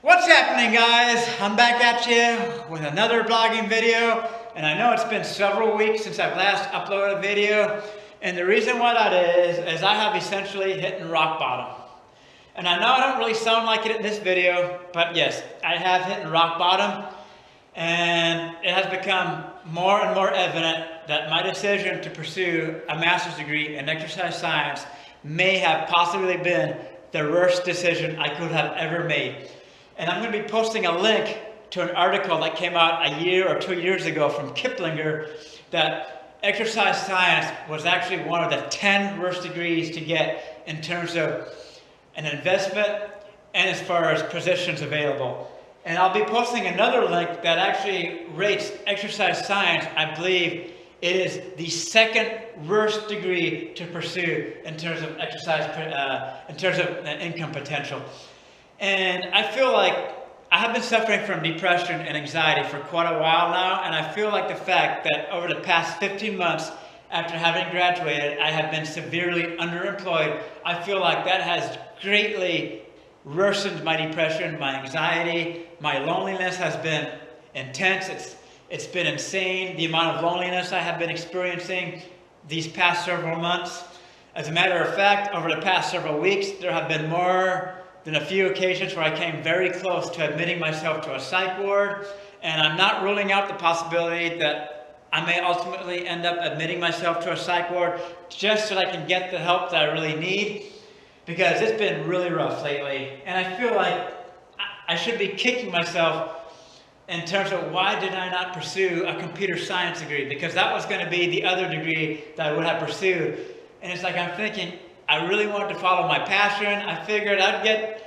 What's happening, guys? I'm back at you with another blogging video, and I know it's been several weeks since I've last uploaded a video, and the reason why that is I have essentially hit rock bottom. And I know I don't really sound like it in this video, but yes, I have hit rock bottom, and it has become more and more evident that my decision to pursue a master's degree in exercise science may have possibly been the worst decision I could have ever made. And I'm going to be posting a link to an article that came out a year or 2 years ago from Kiplinger that exercise science was actually one of the 10 worst degrees to get in terms of an investment and as far as positions available. And I'll be posting another link that actually rates exercise science. I believe it is the second worst degree to pursue in terms of exercise, in terms of income potential. And I feel like I have been suffering from depression and anxiety for quite a while now, and I feel like the fact that over the past 15 months after having graduated, I have been severely underemployed. I feel like that has greatly worsened my depression, my anxiety. My loneliness has been intense. It's been insane, the amount of loneliness I have been experiencing these past several months. As a matter of fact, over the past several weeks, there have been more than a few occasions where I came very close to admitting myself to a psych ward, and I'm not ruling out the possibility that I may ultimately end up admitting myself to a psych ward just so that I can get the help that I really need, because it's been really rough lately, and I feel like I should be kicking myself in terms of why did I not pursue a computer science degree, because that was going to be the other degree that I would have pursued. And it's like I'm thinking, I really wanted to follow my passion. I figured I'd get,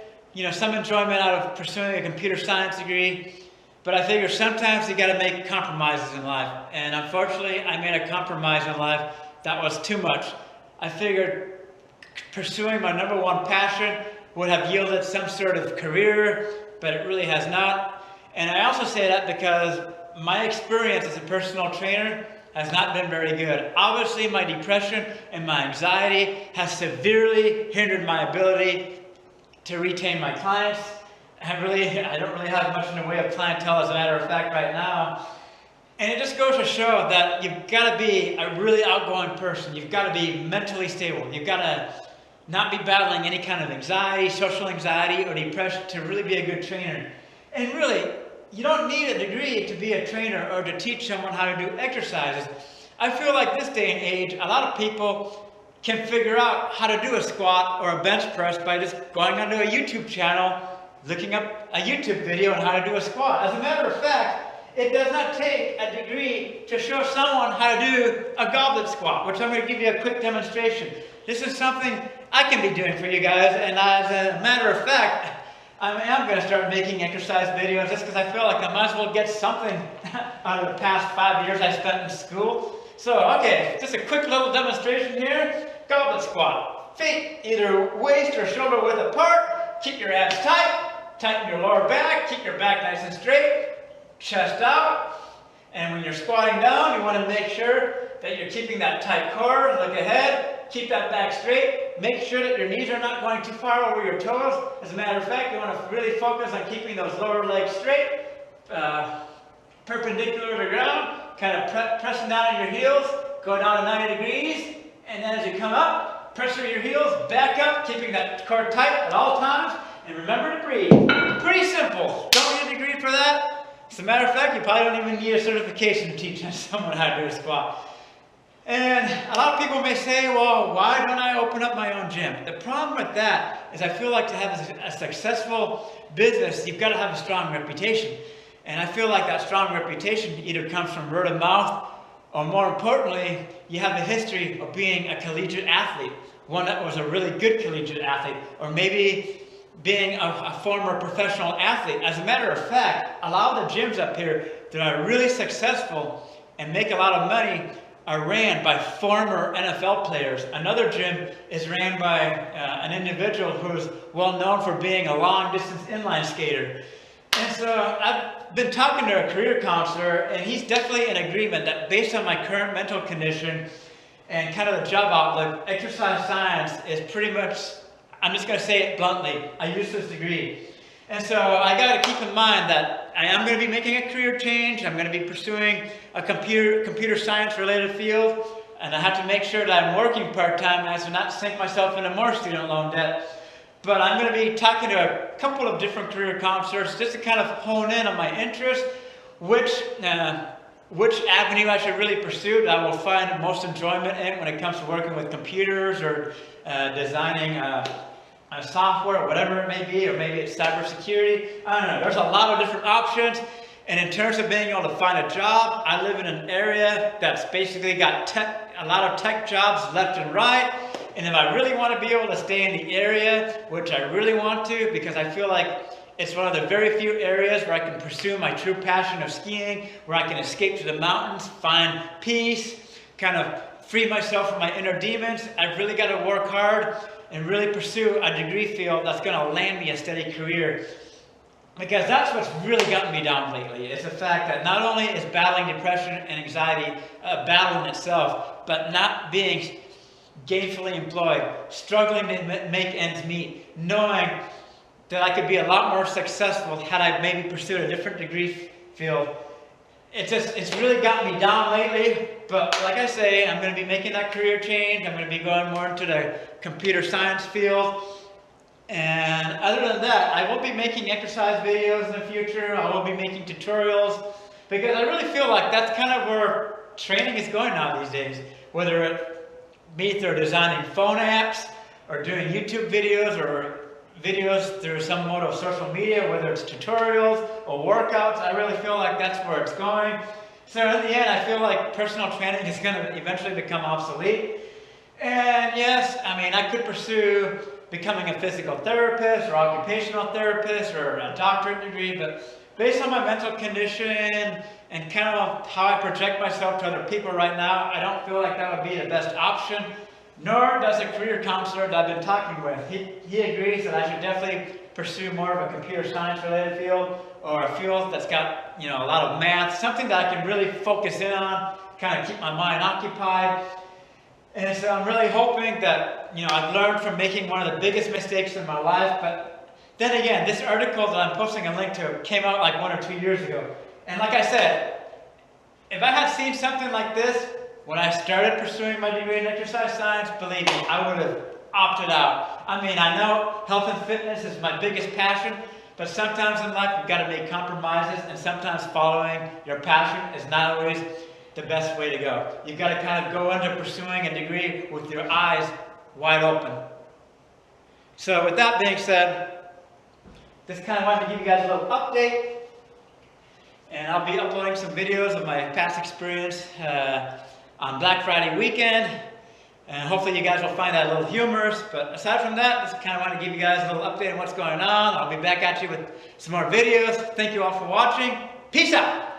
some enjoyment out of pursuing a computer science degree. But I figured sometimes you got to make compromises in life. And unfortunately, I made a compromise in life that was too much. I figured pursuing my number one passion would have yielded some sort of career, but it really has not. And I also say that because my experience as a personal trainer has not been very good. Obviously, my depression and my anxiety has severely hindered my ability to retain my clients. I don't really have much in the way of clientele, as a matter of fact, right now. And it just goes to show that you've got to be a really outgoing person. You've got to be mentally stable. You've got to not be battling any kind of anxiety, social anxiety, or depression to really be a good trainer. And really, you don't need a degree to be a trainer or to teach someone how to do exercises. I feel like this day and age, a lot of people can figure out how to do a squat or a bench press by just going onto a YouTube channel, looking up a YouTube video on how to do a squat. As a matter of fact, it does not take a degree to show someone how to do a goblet squat, which I'm going to give you a quick demonstration. This is something I can be doing for you guys, and as a matter of fact, I am going to start making exercise videos just because I feel like I might as well get something out of the past 5 years I spent in school. So, okay, just a quick little demonstration here. Goblet squat. Feet either waist or shoulder width apart. Keep your abs tight. Tighten your lower back. Keep your back nice and straight. Chest out. And when you're squatting down, you want to make sure that you're keeping that tight core. Look ahead. Keep that back straight. Make sure that your knees are not going too far over your toes. As a matter of fact, you want to really focus on keeping those lower legs straight, perpendicular to the ground, kind of pressing down on your heels, go down to 90 degrees, and then as you come up, press through your heels, back up, keeping that core tight at all times, and remember to breathe. Pretty simple. Don't need a degree for that. As a matter of fact, you probably don't even need a certification to teach someone how to do a squat. And a lot of people may say, well, why don't I open up my own gym? The problem with that is I feel like to have a successful business, you've got to have a strong reputation. And I feel like that strong reputation either comes from word of mouth, or more importantly, you have a history of being a collegiate athlete, one that was a really good collegiate athlete, or maybe being a former professional athlete. As a matter of fact, a lot of the gyms up here that are really successful and make a lot of money are ran by former NFL players. Another gym is ran by an individual who's well known for being a long-distance inline skater. And so I've been talking to a career counselor, and he's definitely in agreement that based on my current mental condition and kind of the job outlook, exercise science is pretty much, I'm just going to say it bluntly, a useless degree. And so I got to keep in mind that I am going to be making a career change. I'm going to be pursuing a computer science related field. And I have to make sure that I'm working part-time as to not sink myself into more student loan debt. But I'm going to be talking to a couple of different career counselors just to kind of hone in on my interest, which avenue I should really pursue that I will find most enjoyment in when it comes to working with computers or designing software, or whatever it may be, or maybe it's cybersecurity. I don't know. There's a lot of different options. And in terms of being able to find a job, I live in an area that's basically got a lot of tech jobs left and right. And if I really want to be able to stay in the area, which I really want to, because I feel like it's one of the very few areas where I can pursue my true passion of skiing, where I can escape to the mountains, find peace, kind of free myself from my inner demons, I've really got to work hard and really pursue a degree field that's going to land me a steady career. Because that's what's really gotten me down lately. It's the fact that not only is battling depression and anxiety a battle in itself, but not being gainfully employed, struggling to make ends meet, knowing that I could be a lot more successful had I maybe pursued a different degree field. It's really gotten me down lately, but like I say, I'm going to be making that career change. I'm going to be going more into the computer science field. And other than that, I will be making exercise videos in the future. I will be making tutorials, because I really feel like that's kind of where training is going now these days. Whether it be through designing phone apps, or doing YouTube videos, or videos through some mode of social media, whether it's tutorials or workouts, I really feel like that's where it's going. So in the end, I feel like personal training is going to eventually become obsolete. And yes, I mean, I could pursue becoming a physical therapist or occupational therapist or a doctorate degree, but based on my mental condition and kind of how I project myself to other people right now, I don't feel like that would be the best option, nor does a career counselor that I've been talking with. He agrees that I should definitely pursue more of a computer science related field, or a field that's got, you know, a lot of math, something that I can really focus in on, kind of keep my mind occupied. And so I'm really hoping that, you know, I've learned from making one of the biggest mistakes in my life. But then again, this article that I'm posting a link to came out like 1 or 2 years ago. And like I said, if I had seen something like this when I started pursuing my degree in exercise science, believe me, I would have opted out. I mean, I know health and fitness is my biggest passion, but sometimes in life you've got to make compromises, and sometimes following your passion is not always the best way to go. You've got to kind of go into pursuing a degree with your eyes wide open. So with that being said, just kind of wanted to give you guys a little update. And I'll be uploading some videos of my past experience on Black Friday weekend. And hopefully you guys will find that a little humorous. But aside from that, just kind of want to give you guys a little update on what's going on. I'll be back at you with some more videos. Thank you all for watching. Peace out.